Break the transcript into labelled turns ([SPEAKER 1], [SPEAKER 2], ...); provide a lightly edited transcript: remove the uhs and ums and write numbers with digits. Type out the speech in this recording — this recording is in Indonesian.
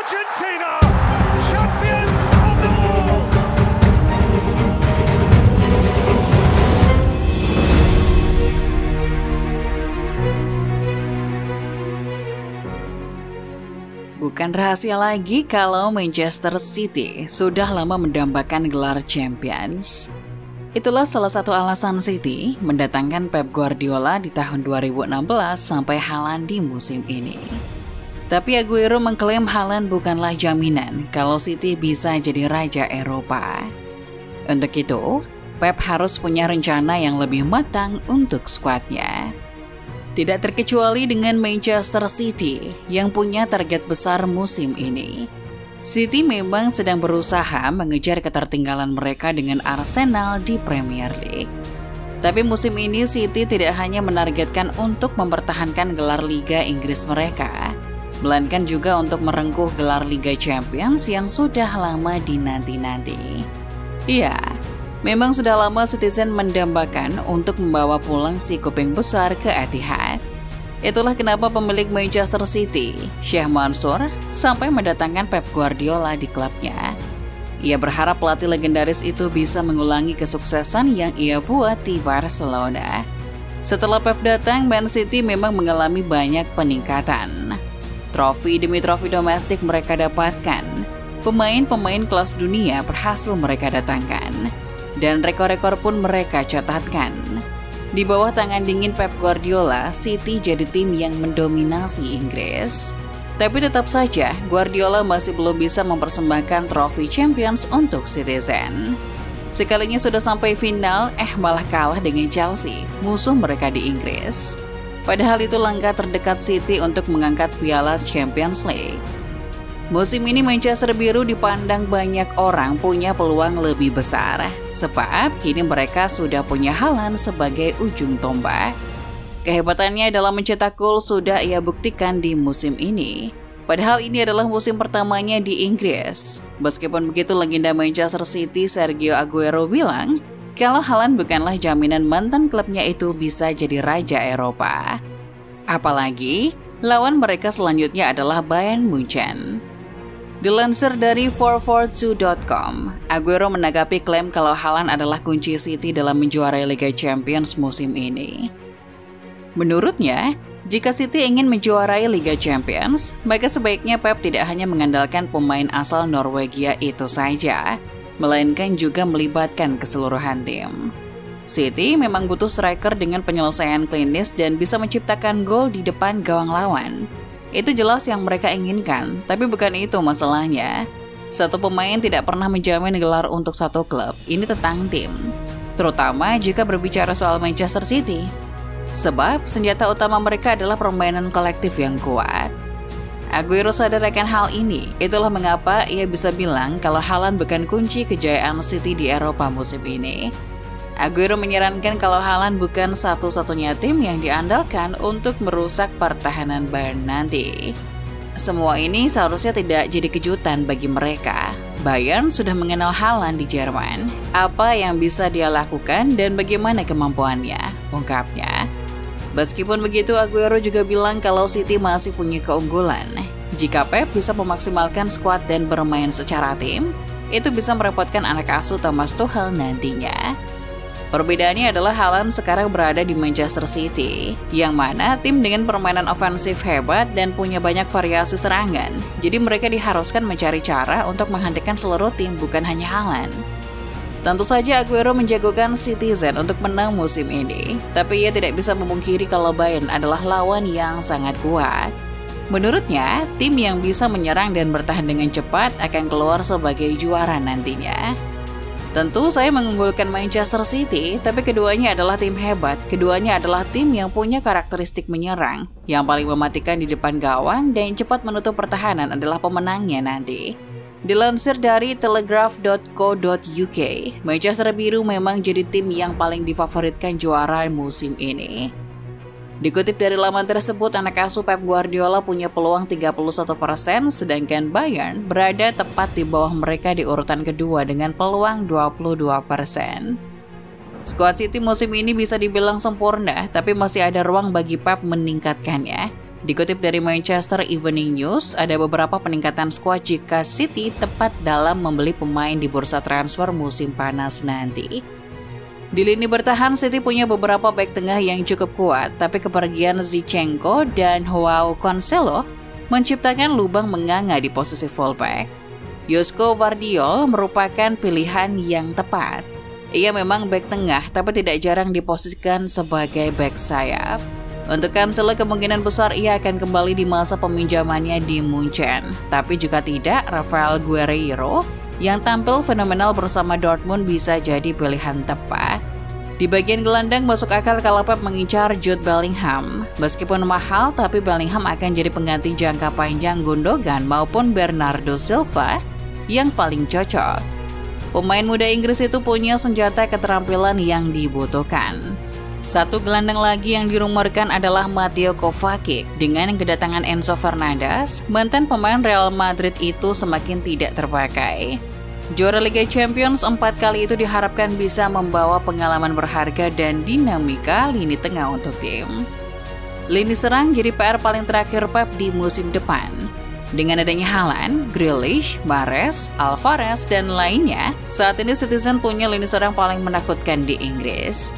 [SPEAKER 1] Argentina, champions of the world.
[SPEAKER 2] Bukan rahasia lagi kalau Manchester City sudah lama mendambakan gelar Champions. Itulah salah satu alasan City mendatangkan Pep Guardiola di tahun 2016 sampai Haaland di musim ini. Tapi Aguero mengklaim Haaland bukanlah jaminan kalau City bisa jadi raja Eropa. Untuk itu, Pep harus punya rencana yang lebih matang untuk skuadnya. Tidak terkecuali dengan Manchester City yang punya target besar musim ini. City memang sedang berusaha mengejar ketertinggalan mereka dengan Arsenal di Premier League. Tapi musim ini City tidak hanya menargetkan untuk mempertahankan gelar Liga Inggris mereka, melainkan juga untuk merengkuh gelar Liga Champions yang sudah lama dinanti-nanti. Iya, memang sudah lama Citizen mendambakan untuk membawa pulang si kuping besar ke Etihad. Itulah kenapa pemilik Manchester City, Sheikh Mansour, sampai mendatangkan Pep Guardiola di klubnya. Ia berharap pelatih legendaris itu bisa mengulangi kesuksesan yang ia buat di Barcelona. Setelah Pep datang, Man City memang mengalami banyak peningkatan. Trofi demi trofi domestik mereka dapatkan. Pemain-pemain kelas dunia berhasil mereka datangkan. Dan rekor-rekor pun mereka catatkan. Di bawah tangan dingin Pep Guardiola, City jadi tim yang mendominasi Inggris. Tapi tetap saja, Guardiola masih belum bisa mempersembahkan trofi Champions untuk Citizen. Sekalinya sudah sampai final, malah kalah dengan Chelsea, musuh mereka di Inggris. Padahal itu langkah terdekat City untuk mengangkat piala Champions League. Musim ini Manchester Biru dipandang banyak orang punya peluang lebih besar, sebab kini mereka sudah punya Haaland sebagai ujung tombak. Kehebatannya dalam mencetak gol sudah ia buktikan di musim ini. Padahal ini adalah musim pertamanya di Inggris. Meskipun begitu, legenda Manchester City Sergio Aguero bilang kalau Haaland bukanlah jaminan mantan klubnya itu bisa jadi raja Eropa. Apalagi lawan mereka selanjutnya adalah Bayern Munchen. Dilansir dari 442.com, Aguero menanggapi klaim kalau Haaland adalah kunci City dalam menjuarai Liga Champions musim ini. Menurutnya, jika City ingin menjuarai Liga Champions, maka sebaiknya Pep tidak hanya mengandalkan pemain asal Norwegia itu saja, melainkan juga melibatkan keseluruhan tim. City memang butuh striker dengan penyelesaian klinis dan bisa menciptakan gol di depan gawang lawan. Itu jelas yang mereka inginkan, tapi bukan itu masalahnya. Satu pemain tidak pernah menjamin gelar untuk satu klub, ini tentang tim. Terutama jika berbicara soal Manchester City. Sebab senjata utama mereka adalah permainan kolektif yang kuat. Aguero sadar akan hal ini, itulah mengapa ia bisa bilang kalau Haaland bukan kunci kejayaan City di Eropa musim ini. Aguero menyarankan kalau Haaland bukan satu-satunya tim yang diandalkan untuk merusak pertahanan Bayern nanti. Semua ini seharusnya tidak jadi kejutan bagi mereka. Bayern sudah mengenal Haaland di Jerman. Apa yang bisa dia lakukan dan bagaimana kemampuannya, ungkapnya. Meskipun begitu, Aguero juga bilang kalau City masih punya keunggulan. Jika Pep bisa memaksimalkan skuad dan bermain secara tim, itu bisa merepotkan anak asuh Thomas Tuchel nantinya. Perbedaannya adalah Haaland sekarang berada di Manchester City, yang mana tim dengan permainan ofensif hebat dan punya banyak variasi serangan. Jadi mereka diharuskan mencari cara untuk menghentikan seluruh tim, bukan hanya Haaland. Tentu saja Aguero menjagokan Citizen untuk menang musim ini, tapi ia tidak bisa memungkiri kalau Bayern adalah lawan yang sangat kuat. Menurutnya, tim yang bisa menyerang dan bertahan dengan cepat akan keluar sebagai juara nantinya. Tentu saya mengunggulkan Manchester City, tapi keduanya adalah tim hebat. Keduanya adalah tim yang punya karakteristik menyerang, yang paling mematikan di depan gawang dan cepat menutup pertahanan adalah pemenangnya nanti. Dilansir dari telegraph.co.uk, Manchester Biru memang jadi tim yang paling difavoritkan juara musim ini. Dikutip dari laman tersebut, anak asuh Pep Guardiola punya peluang 31%, sedangkan Bayern berada tepat di bawah mereka di urutan kedua dengan peluang 22%. Skuad City musim ini bisa dibilang sempurna, tapi masih ada ruang bagi Pep meningkatkannya. Dikutip dari Manchester Evening News, ada beberapa peningkatan skuad jika City tepat dalam membeli pemain di bursa transfer musim panas nanti. Di lini bertahan, City punya beberapa bek tengah yang cukup kuat, tapi kepergian Zinchenko dan Joao Cancelo menciptakan lubang menganga di posisi fullback. Josko Gvardiol merupakan pilihan yang tepat. Ia memang bek tengah, tapi tidak jarang diposisikan sebagai bek sayap. Untuk Cancelo kemungkinan besar ia akan kembali di masa peminjamannya di Munchen. Tapi jika tidak, Rafael Guerreiro yang tampil fenomenal bersama Dortmund bisa jadi pilihan tepat. Di bagian gelandang masuk akal kalau Pep mengincar Jude Bellingham. Meskipun mahal, tapi Bellingham akan jadi pengganti jangka panjang Gundogan maupun Bernardo Silva yang paling cocok. Pemain muda Inggris itu punya senjata keterampilan yang dibutuhkan. Satu gelandang lagi yang dirumorkan adalah Mateo Kovacic. Dengan kedatangan Enzo Fernandes, mantan pemain Real Madrid itu semakin tidak terpakai. Juara Liga Champions 4 kali itu diharapkan bisa membawa pengalaman berharga dan dinamika lini tengah untuk tim. Lini serang jadi PR paling terakhir Pep di musim depan. Dengan adanya Haaland, Grealish, Mahrez, Alvarez, dan lainnya, saat ini Citizen punya lini serang paling menakutkan di Inggris.